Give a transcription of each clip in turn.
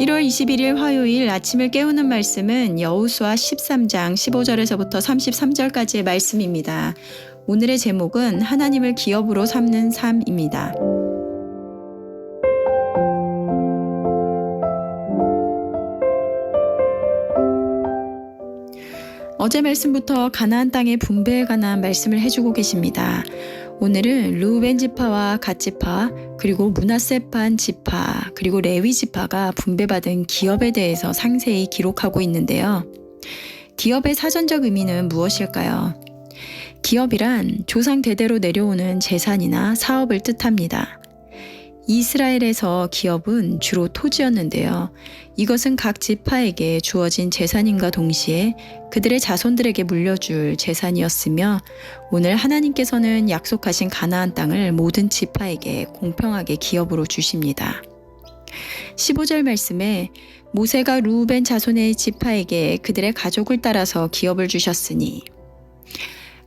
1월 21일 화요일 아침을 깨우는 말씀은 여호수아 13장 15절에서부터 33절까지의 말씀입니다. 오늘의 제목은 하나님을 기업으로 삼는 삶입니다. 어제 말씀부터 가나안 땅의 분배에 관한 말씀을 해주고 계십니다. 오늘은 르우벤 지파와 갓 지파, 그리고 므낫세 반 지파, 그리고 레위 지파가 분배받은 기업에 대해서 상세히 기록하고 있는데요. 기업의 사전적 의미는 무엇일까요? 기업이란 조상 대대로 내려오는 재산이나 사업을 뜻합니다. 이스라엘에서 기업은 주로 토지였는데요. 이것은 각 지파에게 주어진 재산인과 동시에 그들의 자손들에게 물려줄 재산이었으며, 오늘 하나님께서는 약속하신 가나안 땅을 모든 지파에게 공평하게 기업으로 주십니다. 15절 말씀에 모세가 르우벤 자손의 지파에게 그들의 가족을 따라서 기업을 주셨으니,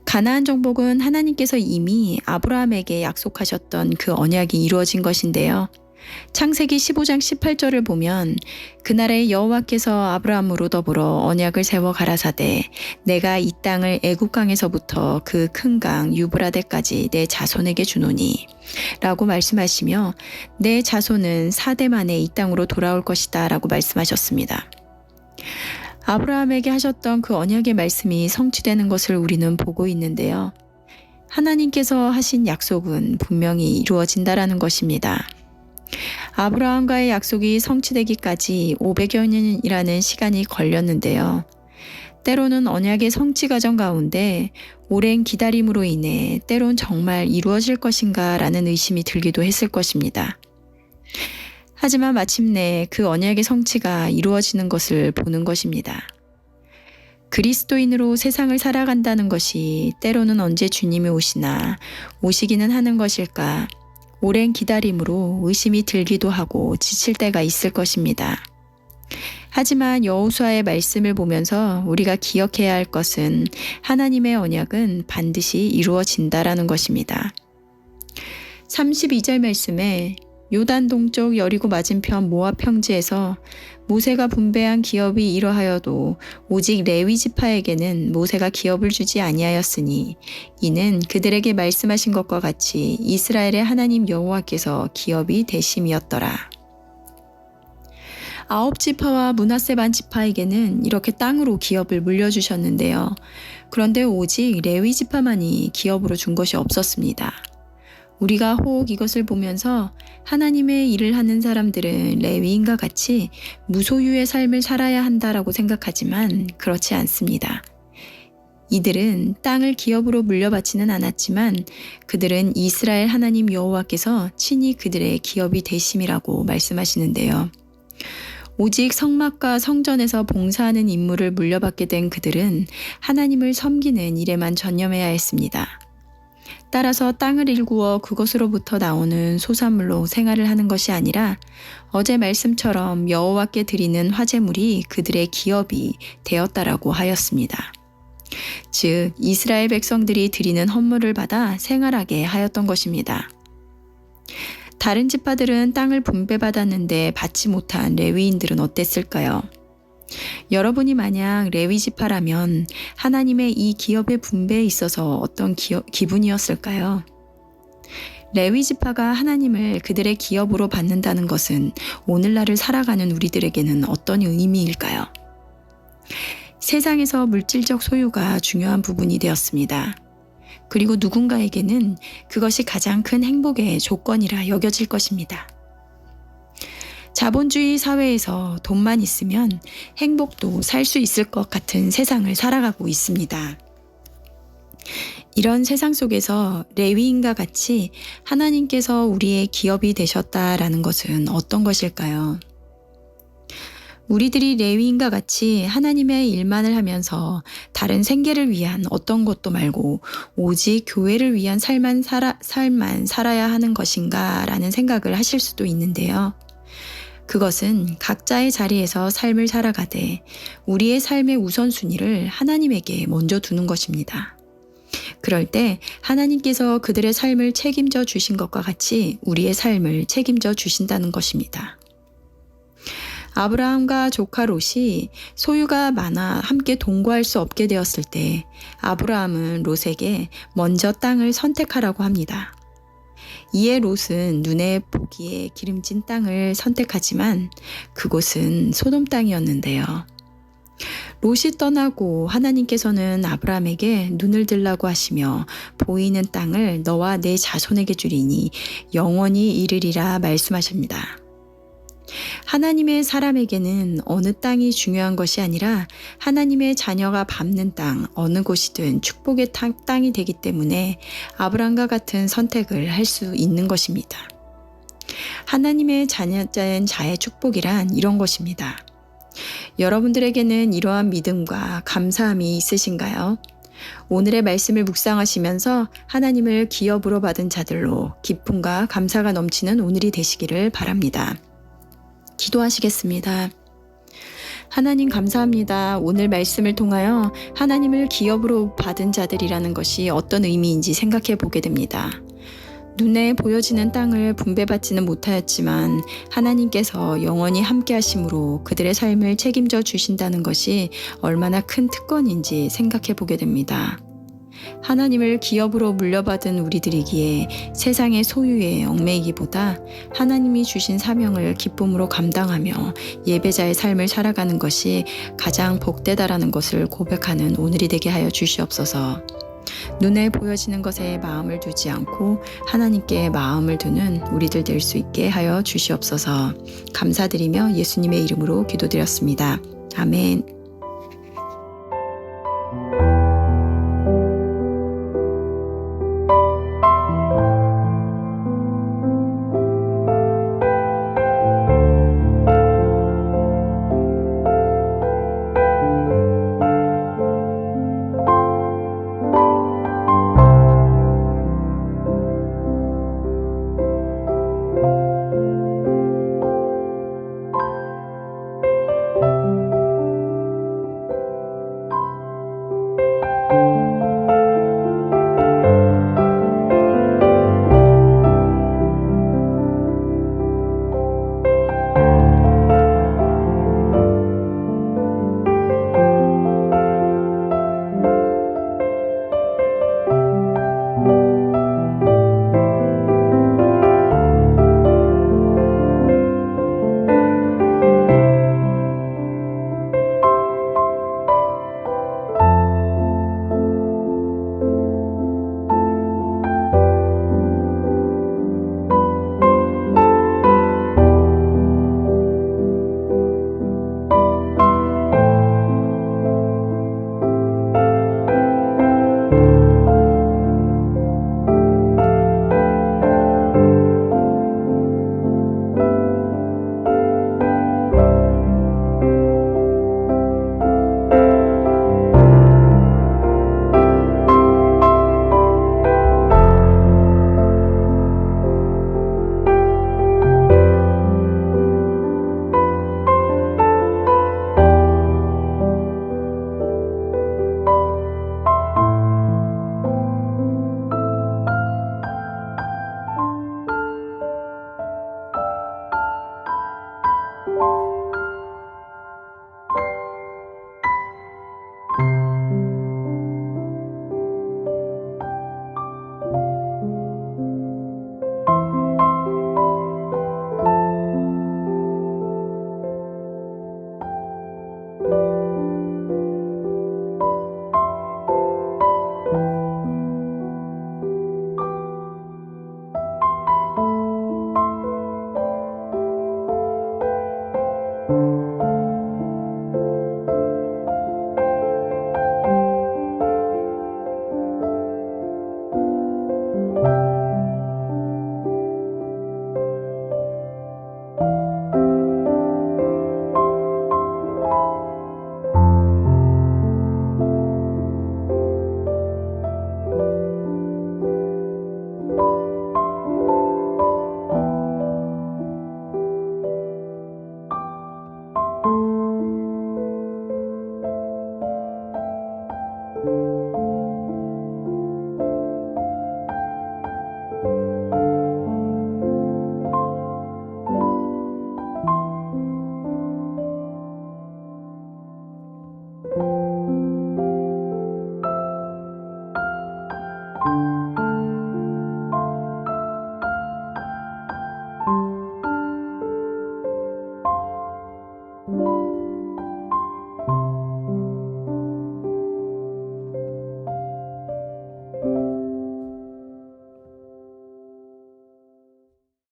가나안 정복은 하나님께서 이미 아브라함에게 약속하셨던 그 언약이 이루어진 것인데요. 창세기 15장 18절을 보면 그날에 여호와께서 아브라함으로 더불어 언약을 세워 가라사대 내가 이 땅을 애굽 강에서부터 그 큰 강 유브라데까지 내 자손에게 주노니 라고 말씀하시며, 내 자손은 4대 만에 이 땅으로 돌아올 것이다 라고 말씀하셨습니다. 아브라함에게 하셨던 그 언약의 말씀이 성취되는 것을 우리는 보고 있는데요. 하나님께서 하신 약속은 분명히 이루어진다라는 것입니다. 아브라함과의 약속이 성취되기까지 500여 년이라는 시간이 걸렸는데요. 때로는 언약의 성취 과정 가운데 오랜 기다림으로 인해 때론 정말 이루어질 것인가 라는 의심이 들기도 했을 것입니다. 하지만 마침내 그 언약의 성취가 이루어지는 것을 보는 것입니다. 그리스도인으로 세상을 살아간다는 것이 때로는 언제 주님이 오시기는 하는 것일까? 오랜 기다림으로 의심이 들기도 하고 지칠 때가 있을 것입니다. 하지만 여호수아의 말씀을 보면서 우리가 기억해야 할 것은 하나님의 언약은 반드시 이루어진다라는 것입니다. 32절 말씀에 요단 동쪽 여리고 맞은편 모압 평지에서 모세가 분배한 기업이 이러하여도 오직 레위 지파에게는 모세가 기업을 주지 아니하였으니 이는 그들에게 말씀하신 것과 같이 이스라엘의 하나님 여호와께서 기업이 되심이었더라. 9지파와 므낫세 반 지파에게는 이렇게 땅으로 기업을 물려주셨는데요. 그런데 오직 레위 지파만이 기업으로 준 것이 없었습니다. 우리가 혹 이것을 보면서 하나님의 일을 하는 사람들은 레위인과 같이 무소유의 삶을 살아야 한다라고 생각하지만 그렇지 않습니다. 이들은 땅을 기업으로 물려받지는 않았지만 그들은 이스라엘 하나님 여호와께서 친히 그들의 기업이 되심이라고 말씀하시는데요. 오직 성막과 성전에서 봉사하는 임무를 물려받게 된 그들은 하나님을 섬기는 일에만 전념해야 했습니다. 따라서 땅을 일구어 그것으로부터 나오는 소산물로 생활을 하는 것이 아니라 어제 말씀처럼 여호와께 드리는 화제물이 그들의 기업이 되었다라고 하였습니다. 즉 이스라엘 백성들이 드리는 헌물을 받아 생활하게 하였던 것입니다. 다른 지파들은 땅을 분배받았는데 받지 못한 레위인들은 어땠을까요? 여러분이 만약 레위 지파라면 하나님의 이 기업의 분배에 있어서 어떤 기분이었을까요? 레위 지파가 하나님을 그들의 기업으로 받는다는 것은 오늘날을 살아가는 우리들에게는 어떤 의미일까요? 세상에서 물질적 소유가 중요한 부분이 되었습니다. 그리고 누군가에게는 그것이 가장 큰 행복의 조건이라 여겨질 것입니다. 자본주의 사회에서 돈만 있으면 행복도 살 수 있을 것 같은 세상을 살아가고 있습니다. 이런 세상 속에서 레위인과 같이 하나님께서 우리의 기업이 되셨다라는 것은 어떤 것일까요? 우리들이 레위인과 같이 하나님의 일만을 하면서 다른 생계를 위한 어떤 것도 말고 오직 교회를 위한 삶만 살아야 하는 것인가 라는 생각을 하실 수도 있는데요. 그것은 각자의 자리에서 삶을 살아가되 우리의 삶의 우선순위를 하나님에게 먼저 두는 것입니다. 그럴 때 하나님께서 그들의 삶을 책임져 주신 것과 같이 우리의 삶을 책임져 주신다는 것입니다. 아브라함과 조카 롯이 소유가 많아 함께 동거할 수 없게 되었을 때 아브라함은 롯에게 먼저 땅을 선택하라고 합니다. 이에 롯은 눈에 보기에 기름진 땅을 선택하지만 그곳은 소돔 땅이었는데요. 롯이 떠나고 하나님께서는 아브라함에게 눈을 들라고 하시며 보이는 땅을 너와 내 자손에게 주리니 영원히 이르리라 말씀하십니다. 하나님의 사람에게는 어느 땅이 중요한 것이 아니라 하나님의 자녀가 밟는 땅, 어느 곳이든 축복의 땅이 되기 때문에 아브라함과 같은 선택을 할 수 있는 것입니다. 하나님의 자녀된 자의 축복이란 이런 것입니다. 여러분들에게는 이러한 믿음과 감사함이 있으신가요? 오늘의 말씀을 묵상하시면서 하나님을 기업으로 받은 자들로 기쁨과 감사가 넘치는 오늘이 되시기를 바랍니다. 기도하시겠습니다. 하나님 감사합니다. 오늘 말씀을 통하여 하나님을 기업으로 받은 자들이라는 것이 어떤 의미인지 생각해 보게 됩니다. 눈에 보여지는 땅을 분배받지는 못하였지만 하나님께서 영원히 함께 하심으로 그들의 삶을 책임져 주신다는 것이 얼마나 큰 특권인지 생각해 보게 됩니다. 하나님을 기업으로 물려받은 우리들이기에 세상의 소유에 얽매이기보다 하나님이 주신 사명을 기쁨으로 감당하며 예배자의 삶을 살아가는 것이 가장 복되다라는 것을 고백하는 오늘이 되게 하여 주시옵소서. 눈에 보여지는 것에 마음을 두지 않고 하나님께 마음을 두는 우리들 될 수 있게 하여 주시옵소서. 감사드리며 예수님의 이름으로 기도드렸습니다. 아멘.